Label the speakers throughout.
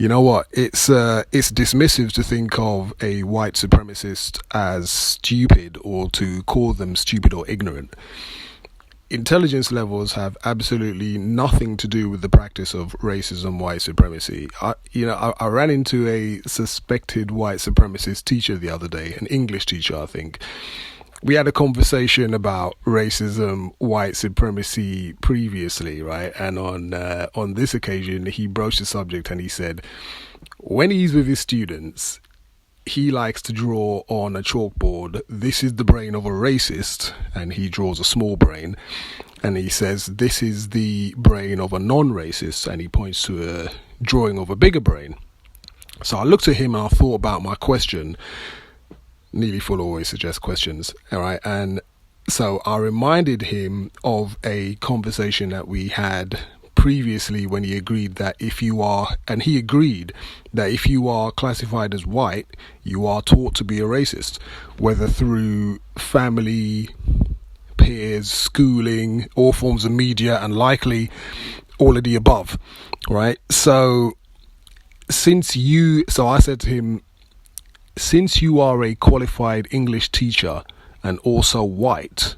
Speaker 1: You know what? It's dismissive to think of a white supremacist as stupid or to call them stupid or ignorant. Intelligence levels have absolutely nothing to do with the practice of racism, white supremacy. I ran into a suspected white supremacist teacher the other day, an English teacher, I think. We had a conversation about racism, white supremacy previously, right? And on this occasion, he broached the subject and he said, when he's with his students, he likes to draw on a chalkboard, "This is the brain of a racist," and he draws a small brain. And he says, "This is the brain of a non-racist," and he points to a drawing of a bigger brain. So I looked at him and I thought about my question. Nearly Full always suggests questions, all right? And so I reminded him of a conversation that we had previously when he agreed that if you are classified as white, you are taught to be a racist, whether through family, peers, schooling, all forms of media, and likely all of the above, right? So I said to him, since you are a qualified English teacher and also white,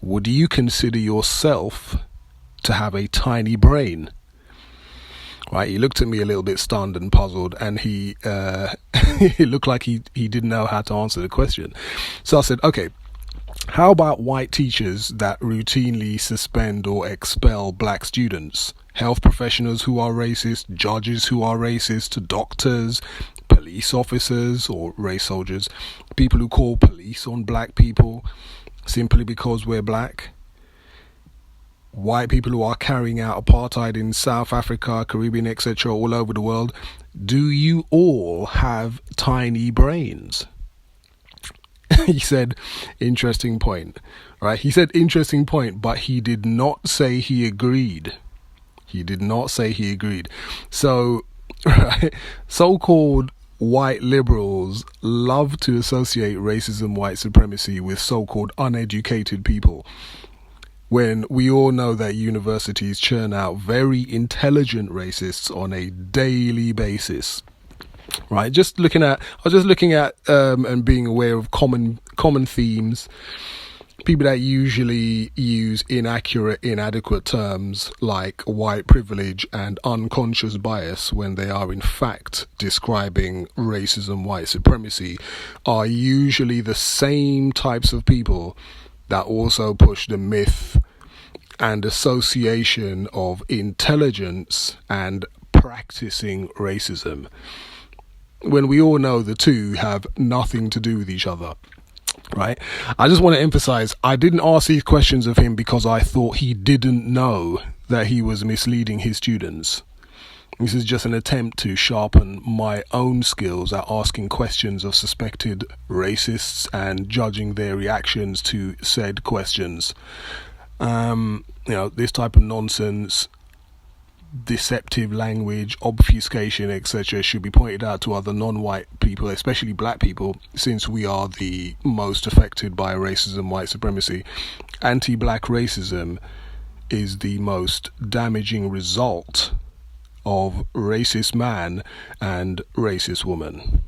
Speaker 1: would you consider yourself to have a tiny brain? Right, he looked at me a little bit stunned and puzzled, and he it looked like he didn't know how to answer the question. So I said, okay, how about white teachers that routinely suspend or expel black students, health professionals who are racist, judges who are racist, doctors, police officers or race soldiers, people who call police on black people simply because we're black, white people who are carrying out apartheid in South Africa, Caribbean, etc., all over the world? Do you all have tiny brains? He said, interesting point, right? He said, interesting point, but he did not say he agreed. He did not say he agreed. So, right, so-called white liberals love to associate racism, white supremacy with so-called uneducated people, when we all know that universities churn out very intelligent racists on a daily basis. Right, I was just looking at and being aware of common themes. People that usually use inadequate terms like white privilege and unconscious bias when they are in fact describing racism, white supremacy, are usually the same types of people that also push the myth and association of intelligence and practicing racism, when we all know the two have nothing to do with each other, right? I just want to emphasize, I didn't ask these questions of him because I thought he didn't know that he was misleading his students. This is just an attempt to sharpen my own skills at asking questions of suspected racists and judging their reactions to said questions. This type of nonsense, deceptive language, obfuscation, etc., should be pointed out to other non-white people, especially black people, since we are the most affected by racism, white supremacy. Anti-black racism is the most damaging result of racist man and racist woman.